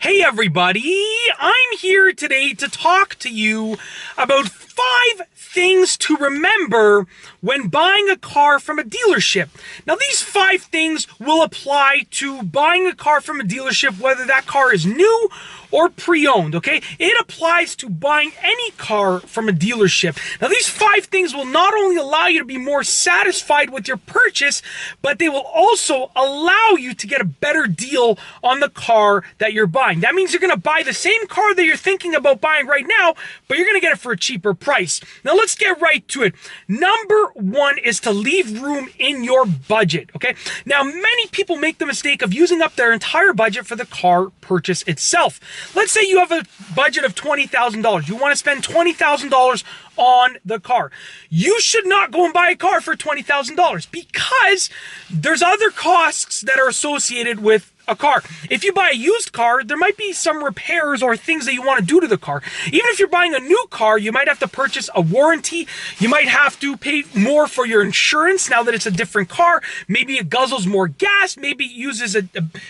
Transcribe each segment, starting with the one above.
Hey everybody, I'm here today to talk to you about 5 things to remember when buying a car from a dealership. Now these 5 things will apply to buying a car from a dealership, whether that car is new or pre-owned, okay? It applies to buying any car from a dealership. Now these 5 things will not only allow you to be more satisfied with your purchase, but they will also allow you to get a better deal on the car that you're buying. That means you're gonna buy the same car that you're thinking about buying right now, but you're gonna get it for a cheaper price. Now let's get right to it. Number 1 is to leave room in your budget, okay? Now many people make the mistake of using up their entire budget for the car purchase itself. Let's say you have a budget of $20,000. You want to spend $20,000 on the car. You should not go and buy a car for $20,000 because there's other costs that are associated with a car. If you buy a used car, there might be some repairs or things that you want to do to the car. Even if you're buying a new car, you might have to purchase a warranty. You might have to pay more for your insurance now that it's a different car. Maybe it guzzles more gas. Maybe it uses a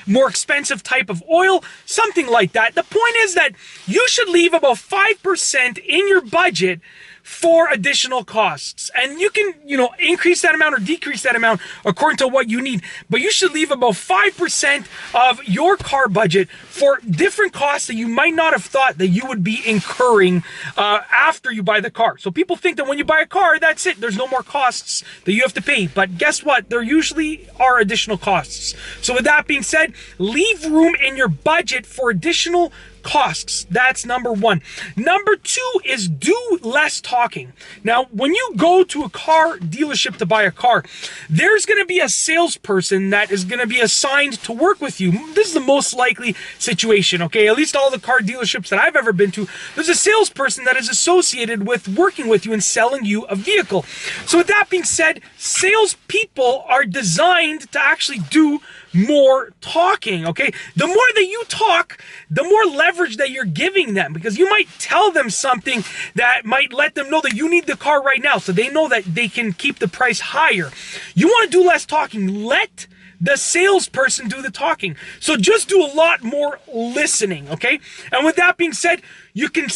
more expensive type of oil, something like that. The point is that you should leave about 5% in your budget for additional costs. And you can, increase that amount or decrease that amount according to what you need. But you should leave about 5% of your car budget for different costs that you might not have thought that you would be incurring after you buy the car. So people think that when you buy a car, that's it. There's no more costs that you have to pay. But guess what? There usually are additional costs. So with that being said, leave room in your budget for additional costs. That's number 1. Number 2 is do less talking. Now, when you go to a car dealership to buy a car, there's going to be a salesperson that is going to be assigned to work with you. This is the most likely situation, okay? At least all the car dealerships that I've ever been to, there's a salesperson that is associated with working with you and selling you a vehicle. So with that being said, salespeople are designed to actually do more talking, okay? The more that you talk, the more leverage that you're giving them, because you might tell them something that might let them know that you need the car right now, so they know that they can keep the price higher. You want to do less talking. Let the salesperson do the talking. So just do a lot more listening, okay? And with that being said, you can,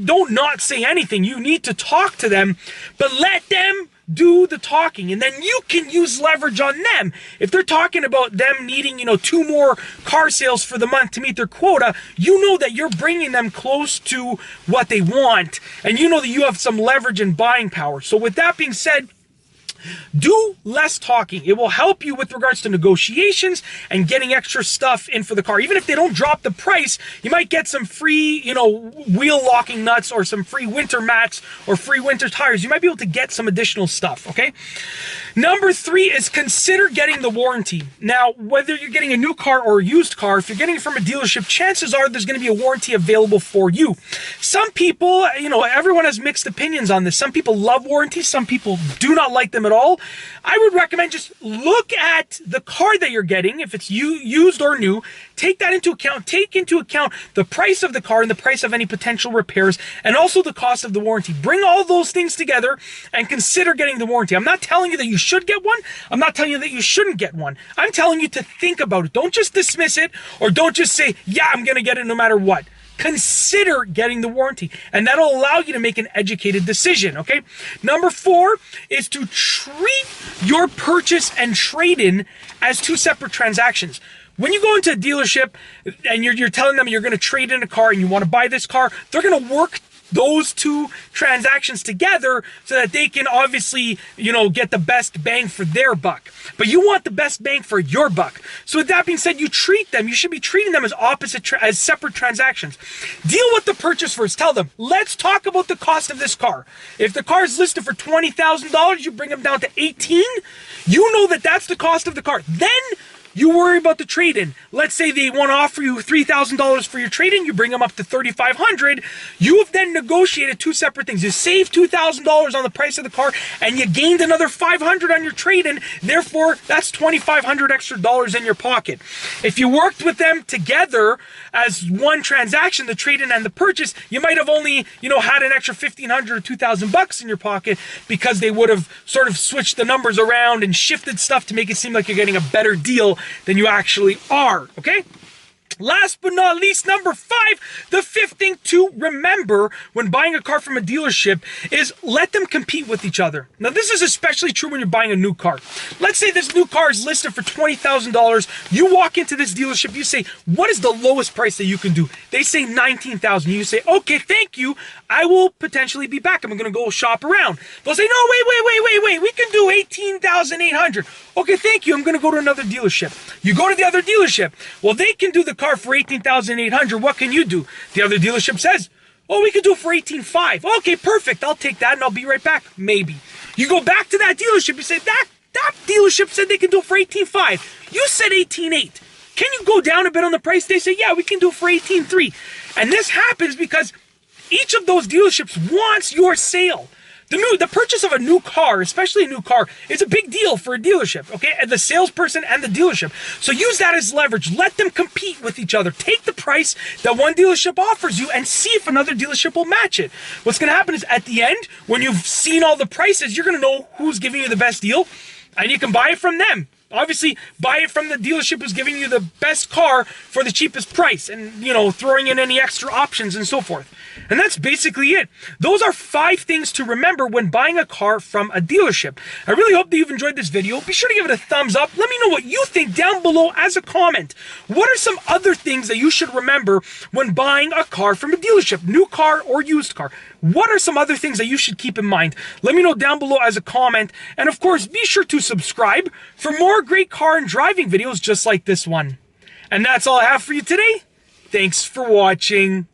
don't not say anything. You need to talk to them, but let them do the talking, and then you can use leverage on them. If they're talking about them needing, 2 more car sales for the month to meet their quota, you know that you're bringing them close to what they want, and you know that you have some leverage and buying power. So with that being said, do less talking. It will help you with regards to negotiations and getting extra stuff in for the car. Even if they don't drop the price, you might get some free, wheel locking nuts or some free winter mats or free winter tires. You might be able to get some additional stuff, okay? Number 3 is consider getting the warranty. Now, whether you're getting a new car or a used car, if you're getting it from a dealership, chances are there's going to be a warranty available for you. Some people, everyone has mixed opinions on this. Some people love warranties. Some people do not like them at all. I would recommend just look at the car that you're getting, if it's used or new, take that into account. Take into account the price of the car and the price of any potential repairs and also the cost of the warranty. Bring all those things together and consider getting the warranty. I'm not telling you that you should get one. I'm not telling you that you shouldn't get one. I'm telling you to think about it. Don't just dismiss it, or don't just say, yeah, I'm going to get it no matter what. Consider getting the warranty, and that'll allow you to make an educated decision, okay? Number 4 is to treat your purchase and trade-in as 2 separate transactions. When you go into a dealership and you're telling them you're going to trade in a car and you want to buy this car, they're going to work those 2 transactions together so that they can obviously, get the best bang for their buck. But you want the best bang for your buck. So with that being said, you should be treating them as separate transactions. Deal with the purchase first. Tell them, let's talk about the cost of this car. If the car is listed for $20,000, you bring them down to 18. You know that that's the cost of the car. Then you worry about the trade-in. Let's say they want to offer you $3,000 for your trade-in. You bring them up to $3,500. You have then negotiated 2 separate things. You saved $2,000 on the price of the car, and you gained another $500 on your trade-in. Therefore, that's $2,500 extra dollars in your pocket. If you worked with them together as one transaction, the trade-in and the purchase, you might have only, had an extra $1,500 or $2,000 in your pocket because they would have sort of switched the numbers around and shifted stuff to make it seem like you're getting a better deal than you actually are, okay? Last but not least, number 5, the 5th thing to remember when buying a car from a dealership is let them compete with each other. Now, this is especially true when you're buying a new car. Let's say this new car is listed for $20,000. You walk into this dealership, you say, what is the lowest price that you can do? They say $19,000. You say, okay, thank you. I will potentially be back. I'm going to go shop around. They'll say, no, wait. We can do $18,800. Okay, thank you. I'm going to go to another dealership. You go to the other dealership. Well, they can do the car for $18,800. What can you do? The other dealership says, oh, we could do it for $18,500. Okay, perfect. I'll take that and I'll be right back. Maybe. You go back to that dealership. You say, that dealership said they can do it for $18,500. You said $18,800. Can you go down a bit on the price? They say, yeah, we can do it for $18,300. And this happens because each of those dealerships wants your sale. The purchase of a new car, especially a new car, is a big deal for a dealership, okay? And the salesperson and the dealership. So use that as leverage. Let them compete with each other. Take the price that one dealership offers you and see if another dealership will match it. What's going to happen is at the end, when you've seen all the prices, you're going to know who's giving you the best deal, and you can buy it from them. Obviously, buy it from the dealership who's giving you the best car for the cheapest price and, throwing in any extra options and so forth. And that's basically it. Those are 5 things to remember when buying a car from a dealership. I really hope that you've enjoyed this video. Be sure to give it a thumbs up. Let me know what you think down below as a comment. What are some other things that you should remember when buying a car from a dealership, new car or used car? What are some other things that you should keep in mind? Let me know down below as a comment. And of course, be sure to subscribe for more great car and driving videos just like this one. And that's all I have for you today. Thanks for watching.